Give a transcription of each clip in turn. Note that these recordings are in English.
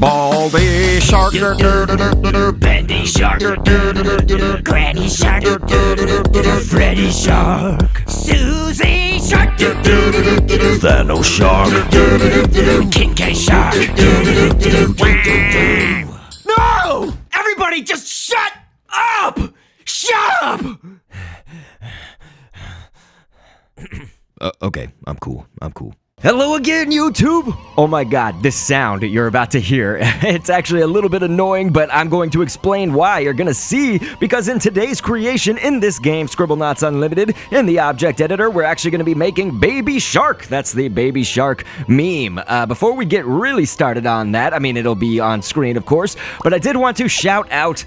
Baldy shark, Bendy shark, Granny shark, Freddy shark, Susie shark, Thanos shark, King K shark. No! Everybody just shut up! Shut up! Okay, I'm cool. Hello again, YouTube! Oh my god, this sound you're about to hear, it's actually a little bit annoying, but I'm going to explain why. You're gonna see, because in today's creation in this game, Scribblenauts Unlimited, in the object editor, we're actually gonna be making Baby Shark. That's the Baby Shark meme. Before we get really started on that, I mean, it'll be on screen, of course, but I did want to shout out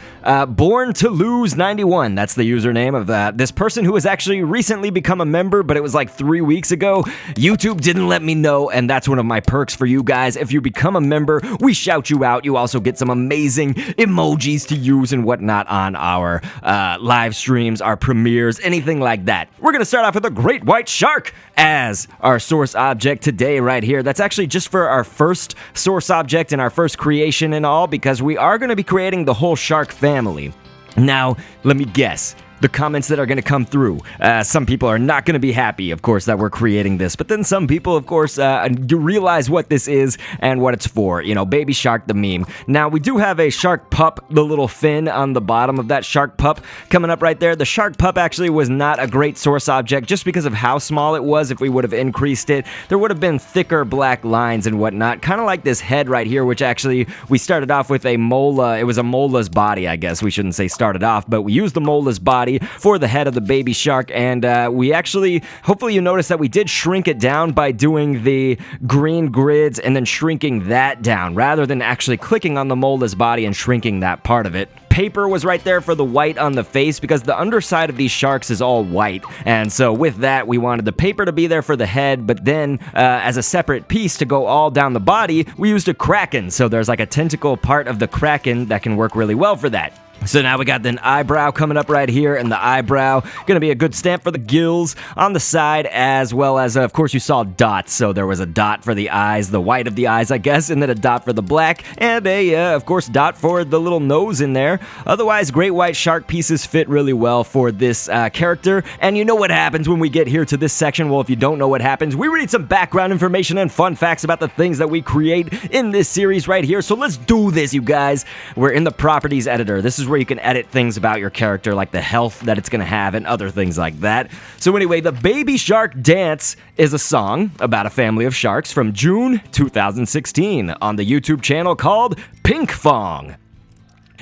Born to Lose 91. That's the username of this person who has actually recently become a member, but it was like 3 weeks ago. YouTube didn't let me know, and that's one of my perks for you guys. If you become a member, we shout you out. You also get some amazing emojis to use and whatnot on our live streams, our premieres, anything like that. We're gonna start off with a great white shark as our source object today right here. That's actually just for our first source object and our first creation and all, because we are gonna be creating the whole shark family. Now, let me guess. The comments that are going to come through. Some people are not going to be happy, of course, that we're creating this, but then some people, of course, realize what this is and what it's for. You know, Baby Shark the meme. Now, we do have a shark pup, the little fin on the bottom of that shark pup coming up right there. The shark pup actually was not a great source object just because of how small it was. If we would have increased it, there would have been thicker black lines and whatnot, kind of like this head right here, which actually we started off with a mola. It was a mola's body, I guess. We shouldn't say started off, but we used the mola's body for the head of the baby shark, and we actually, hopefully you noticed that we did shrink it down by doing the green grids and then shrinking that down, rather than actually clicking on the mola's body and shrinking that part of it. Paper was right there for the white on the face, because the underside of these sharks is all white, and so with that we wanted the paper to be there for the head, but then as a separate piece to go all down the body, we used a kraken, so there's like a tentacle part of the kraken that can work really well for that. So now we got an eyebrow coming up right here, and the eyebrow gonna be a good stamp for the gills on the side, as well as, of course, you saw dots. So there was a dot for the eyes, the white of the eyes, I guess, and then a dot for the black, and a, of course, dot for the little nose in there. Otherwise, great white shark pieces fit really well for this character. And you know what happens when we get here to this section? Well, if you don't know what happens, we read some background information and fun facts about the things that we create in this series right here. So let's do this, you guys. We're in the properties editor. This is where you can edit things about your character, like the health that it's gonna have and other things like that. So anyway, the Baby Shark Dance is a song about a family of sharks from June 2016 on the YouTube channel called PinkFong.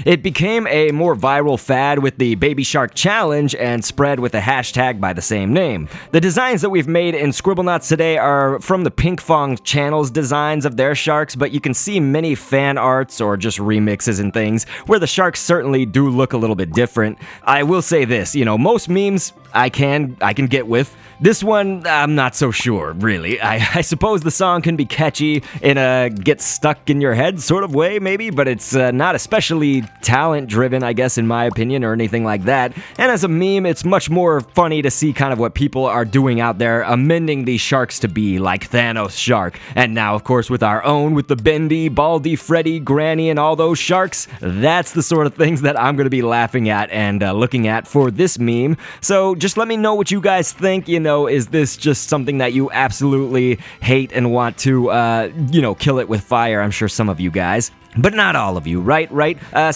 It became a more viral fad with the Baby Shark Challenge and spread with a hashtag by the same name. The designs that we've made in Scribblenauts today are from the PinkFong channel's designs of their sharks, but you can see many fan arts or just remixes and things where the sharks certainly do look a little bit different. I will say this, you know, most memes I can get with. This one, I'm not so sure, really. I suppose the song can be catchy in a get stuck in your head sort of way, maybe, but it's not especially talent-driven, I guess, in my opinion, or anything like that. And as a meme, it's much more funny to see kind of what people are doing out there, amending these sharks to be like Thanos shark. And now, of course, with our own, with the Bendy, Baldy, Freddy, Granny, and all those sharks, that's the sort of things that I'm going to be laughing at and looking at for this meme. So just let me know what you guys think. You know, is this just something that you absolutely hate and want to, you know, kill it with fire? I'm sure some of you guys. But not all of you, right?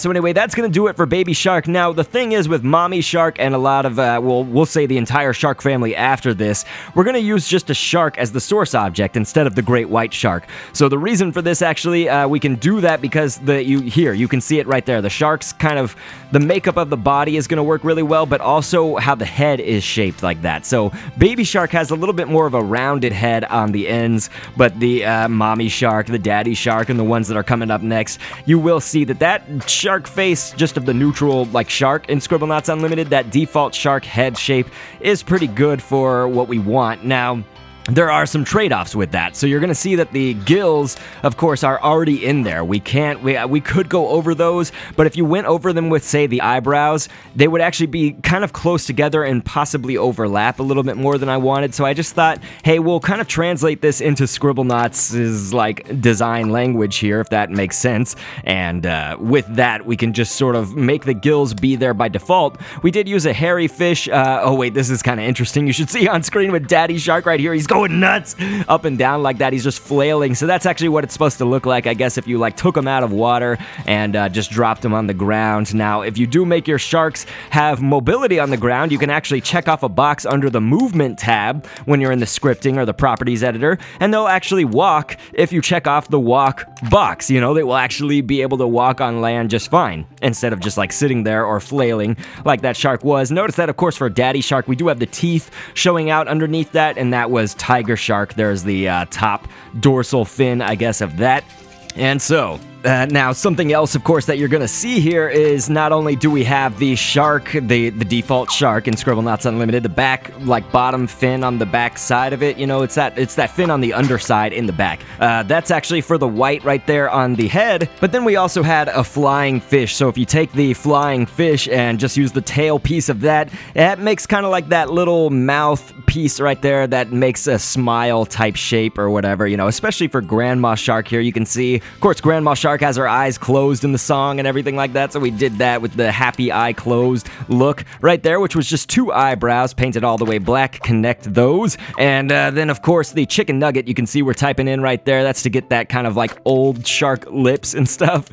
So anyway, that's gonna do it for Baby Shark. Now, the thing is with Mommy Shark and a lot of, we'll say the entire shark family after this, we're gonna use just a shark as the source object instead of the great white shark. So the reason for this, actually, we can do that because you can see it right there. The shark's kind of, the makeup of the body is gonna work really well, but also how the head is shaped like that. So Baby Shark has a little bit more of a rounded head on the ends, but the Mommy Shark, the Daddy Shark, and the ones that are coming up next, you will see that shark face, just of the neutral like shark in Scribblenauts Unlimited, that default shark head shape is pretty good for what we want. Now, there are some trade-offs with that. So you're going to see that the gills, of course, are already in there. We could go over those, but if you went over them with, say, the eyebrows, they would actually be kind of close together and possibly overlap a little bit more than I wanted. So I just thought, hey, we'll kind of translate this into Scribblenauts' like design language here, if that makes sense. And with that, we can just sort of make the gills be there by default. We did use a hairy fish. Oh wait, this is kind of interesting. You should see on screen with Daddy Shark right here. He's going nuts up and down like that. He's just flailing. So that's actually what it's supposed to look like, I guess, if you like took him out of water and just dropped him on the ground. Now, if you do make your sharks have mobility on the ground, you can actually check off a box under the movement tab when you're in the scripting or the properties editor, and they'll actually walk if you check off the walk box. You know, they will actually be able to walk on land just fine instead of just like sitting there or flailing like that shark was. Notice that, of course, for Daddy Shark, we do have the teeth showing out underneath that, and that was Tiger Shark. There's the top dorsal fin, I guess, of that. And so, now, something else, of course, that you're going to see here is not only do we have the shark, the default shark in Scribblenauts Unlimited, the back, like, bottom fin on the back side of it, you know, it's that fin on the underside in the back. That's actually for the white right there on the head, but then we also had a flying fish. So if you take the flying fish and just use the tail piece of that, it makes kind of like that little mouth piece right there that makes a smile type shape or whatever, you know, especially for Grandma Shark here. You can see, of course, Grandma Shark has her eyes closed in the song and everything like that, so we did that with the happy eye closed look right there, which was just 2 eyebrows painted all the way black. Connect those. And then, of course, the chicken nugget, you can see we're typing in right there. That's to get that kind of like old shark lips and stuff.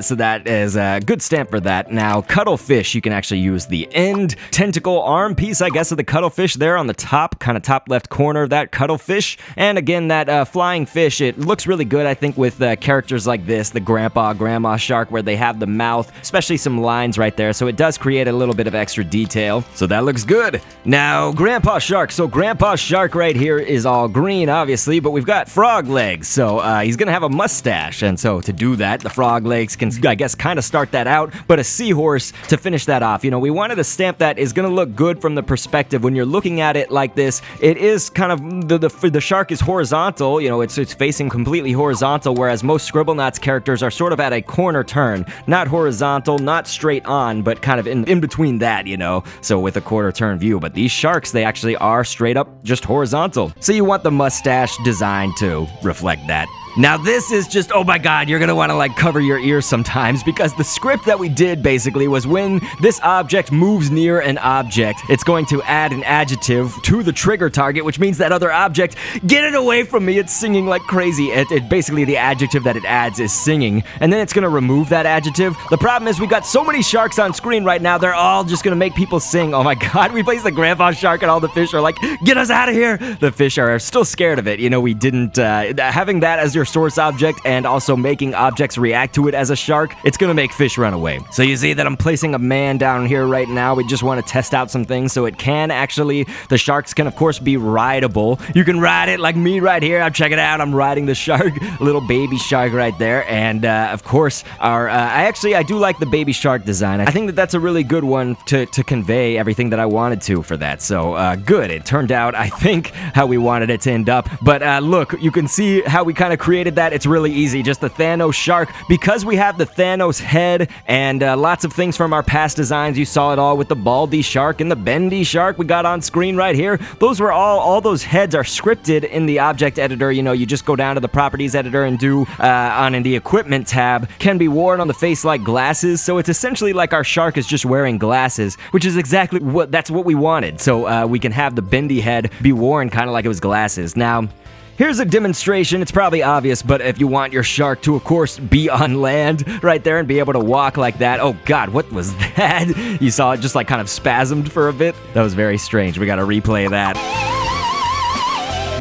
So that is a good stamp for that. Now, cuttlefish, you can actually use the end tentacle arm piece, I guess, of the cuttlefish there on the top, kind of top left corner of that cuttlefish. And again, that flying fish, it looks really good, I think, with characters like this, the grandma shark, where they have the mouth, especially some lines right there, so it does create a little bit of extra detail, so that looks good. Now, Grandpa Shark, so Grandpa Shark right here is all green, obviously, but we've got frog legs, so he's gonna have a mustache, and so to do that, the frog legs can, I guess, kind of start that out, but a seahorse to finish that off. You know, we wanted a stamp that is gonna look good from the perspective when you're looking at it like this. It is kind of, the shark is horizontal, you know, it's facing completely horizontal, whereas most Scribblenauts characters are sort of at a corner turn, not horizontal, not straight on, but kind of in between that, you know, so with a quarter turn view. But these sharks, they actually are straight up just horizontal, so you want the mustache design to reflect that. Now this is just, oh my god, you're gonna want to like cover your ears sometimes, because the script that we did basically was when this object moves near an object, it's going to add an adjective to the trigger target, which means that other object, get it away from me, it's singing like crazy. It basically, the adjective that it adds is singing, and then it's gonna remove that adjective. The problem is we got so many sharks on screen right now, they're all just gonna make people sing. Oh my god, we placed the Grandpa Shark and all the fish are like, get us out of here! The fish are still scared of it. You know, we didn't, having that as your source object and also making objects react to it as a shark, it's gonna make fish run away. So you see that I'm placing a man down here right now. We just want to test out some things, so it can actually, the sharks can of course be rideable. You can ride it like me right here. Check it out, I'm riding the shark, little baby shark right there. And of course our I do like the baby shark design. I think that that's a really good one to convey everything that I wanted to for that. So good, it turned out, I think, how we wanted it to end up. But look, you can see how we kind of created that. It's really easy, just the Thanos shark. Because we have the Thanos head and lots of things from our past designs, you saw it all with the baldy shark and the bendy shark we got on screen right here. Those were all those heads are scripted in the object editor. You know, you just go down to the properties editor and do in the equipment tab, can be worn on the face like glasses. So it's essentially like our shark is just wearing glasses, which is exactly what we wanted. So we can have the bendy head be worn kind of like it was glasses. Now, here's a demonstration. It's probably obvious, but if you want your shark to, of course, be on land right there and be able to walk like that. Oh god, what was that? You saw it just like kind of spasmed for a bit? That was very strange. We gotta replay that.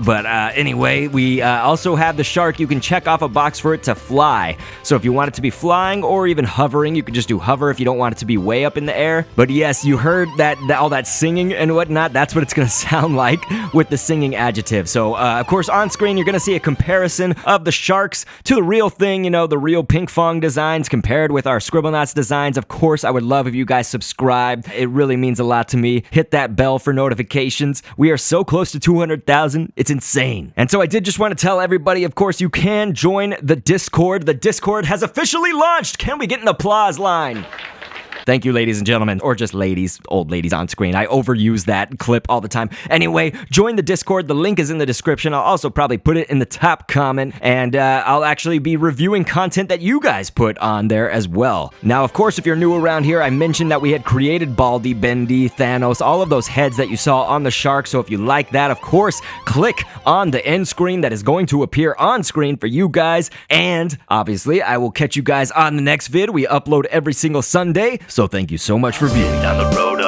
But anyway, we also have the shark. You can check off a box for it to fly. So if you want it to be flying or even hovering, you could just do hover if you don't want it to be way up in the air. But yes, you heard that all that singing and whatnot. That's what it's going to sound like with the singing adjective. So of course, on screen, you're going to see a comparison of the sharks to the real thing, you know, the real PinkFong designs compared with our Scribblenauts designs. Of course, I would love if you guys subscribe. It really means a lot to me. Hit that bell for notifications. We are so close to 200,000. It's insane. And so I did just want to tell everybody, of course, you can join the Discord. The Discord has officially launched. Can we get an applause line? Thank you, ladies and gentlemen, or just ladies, old ladies on screen. I overuse that clip all the time. Anyway, join the Discord. The link is in the description. I'll also probably put it in the top comment, and I'll actually be reviewing content that you guys put on there as well. Now, of course, if you're new around here, I mentioned that we had created Baldy, Bendy, Thanos, all of those heads that you saw on the shark. So if you like that, of course, click on the end screen that is going to appear on screen for you guys. And obviously, I will catch you guys on the next vid. We upload every single Sunday. So thank you so much for viewing. Down the road